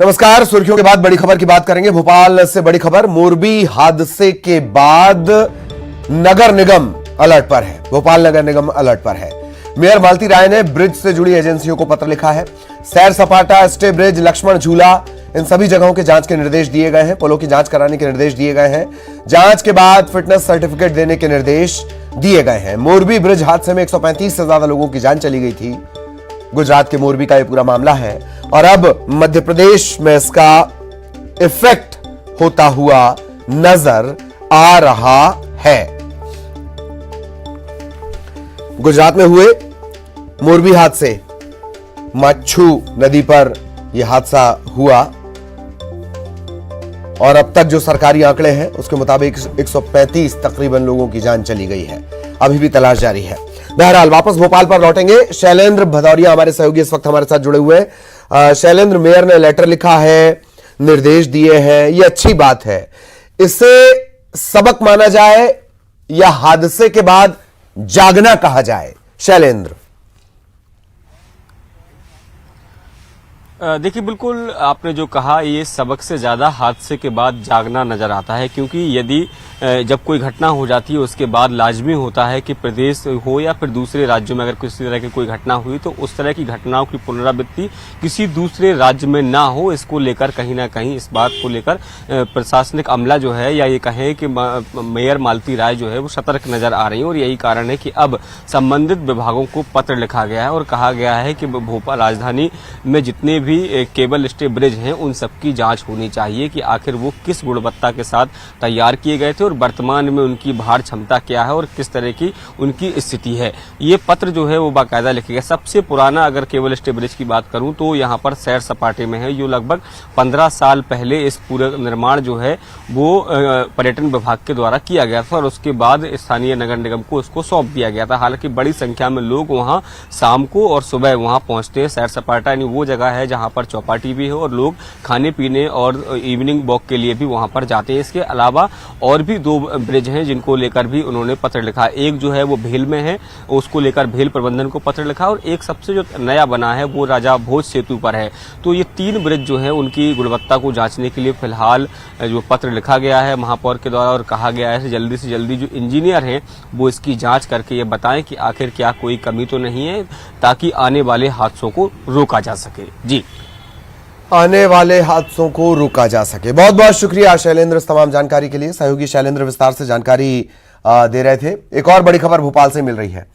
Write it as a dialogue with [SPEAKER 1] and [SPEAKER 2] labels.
[SPEAKER 1] नमस्कार। सुर्खियों के बाद बड़ी खबर की बात करेंगे। भोपाल से बड़ी खबर, मोरबी हादसे के बाद नगर निगम अलर्ट पर है। भोपाल नगर निगम अलर्ट पर है। मेयर मालती राय ने ब्रिज से जुड़ी एजेंसियों को पत्र लिखा है। सैर सपाटा, स्टे ब्रिज, लक्ष्मण झूला, इन सभी जगहों के जांच के निर्देश दिए गए हैं। पुलों की जांच कराने के निर्देश दिए गए हैं। जांच के बाद फिटनेस सर्टिफिकेट देने के निर्देश दिए गए हैं। मोरबी ब्रिज हादसे में 135 से ज्यादा लोगों की जान चली गई थी। गुजरात के मोरबी का यह पूरा मामला है और अब मध्य प्रदेश में इसका इफेक्ट होता हुआ नजर आ रहा है। गुजरात में हुए मोरबी हादसे, मच्छू नदी पर यह हादसा हुआ और अब तक जो सरकारी आंकड़े हैं उसके मुताबिक 135 तकरीबन लोगों की जान चली गई है। अभी भी तलाश जारी है। बहरहाल वापस भोपाल पर लौटेंगे। शैलेंद्र भदौरिया हमारे सहयोगी इस वक्त हमारे साथ जुड़े हुए हैं। शैलेंद्र, मेयर ने लेटर लिखा है, निर्देश दिए हैं, ये अच्छी बात है। इसे सबक माना जाए या हादसे के बाद जागना कहा जाए? शैलेंद्र।
[SPEAKER 2] देखिए, बिल्कुल आपने जो कहा, ये सबक से ज्यादा हादसे के बाद जागना नजर आता है, क्योंकि यदि जब कोई घटना हो जाती है उसके बाद लाजमी होता है कि प्रदेश हो या फिर दूसरे राज्यों में अगर किसी तरह की कोई घटना हुई तो उस तरह की घटनाओं की पुनरावृत्ति किसी दूसरे राज्य में ना हो। इसको लेकर कहीं ना कहीं इस बात को लेकर प्रशासनिक अमला जो है, या ये कहें कि मेयर मालती राय जो है, वो सतर्क नजर आ रही है। और यही कारण है कि अब संबंधित विभागों को पत्र लिखा गया है और कहा गया है कि भोपाल राजधानी में जितने भी केबल स्टे ब्रिज हैं उन सबकी जांच होनी चाहिए कि आखिर वो किस गुणवत्ता के साथ तैयार किए गए थे और वर्तमान में उनकी भार क्षमता क्या है और किस तरह की उनकी स्थिति है। ये पत्र जो है वो बाकायदा लिखे गए। सबसे पुराना अगर केबल स्टे ब्रिज की बात करूं तो यहाँ पर सैर सपाटे में है, जो लगभग 15 साल पहले इस पूरे निर्माण जो है वो पर्यटन विभाग के द्वारा किया गया था और उसके बाद स्थानीय नगर निगम को उसको सौंप दिया गया था। हालांकि बड़ी संख्या में लोग वहाँ शाम को और सुबह वहाँ पहुंचते हैं। सैर सपाटा यानी वो जगह है जहाँ पर चौपाटी भी है और लोग खाने पीने और इवनिंग वॉक के लिए भी वहाँ पर जाते हैं। इसके अलावा और भी 2 ब्रिज हैं जिनको लेकर भी उन्होंने पत्र लिखा। एक जो है वो भेल में है, उसको लेकर भेल प्रबंधन को पत्र लिखा, और एक सबसे जो नया बना है वो राजा भोज सेतु पर है। तो ये 3 ब्रिज जो है उनकी गुणवत्ता को जांचने के लिए फिलहाल जो पत्र लिखा गया है महापौर के द्वारा, और कहा गया है जल्दी से जल्दी जो इंजीनियर हैं वो इसकी जांच करके ये बताएं कि आखिर क्या कोई कमी तो नहीं है, ताकि आने वाले हादसों को रोका जा सके। जी,
[SPEAKER 1] आने वाले हादसों को रोका जा सके। बहुत बहुत शुक्रिया शैलेंद्र इस तमाम जानकारी के लिए। सहयोगी शैलेंद्र विस्तार से जानकारी दे रहे थे। एक और बड़ी खबर भोपाल से मिल रही है।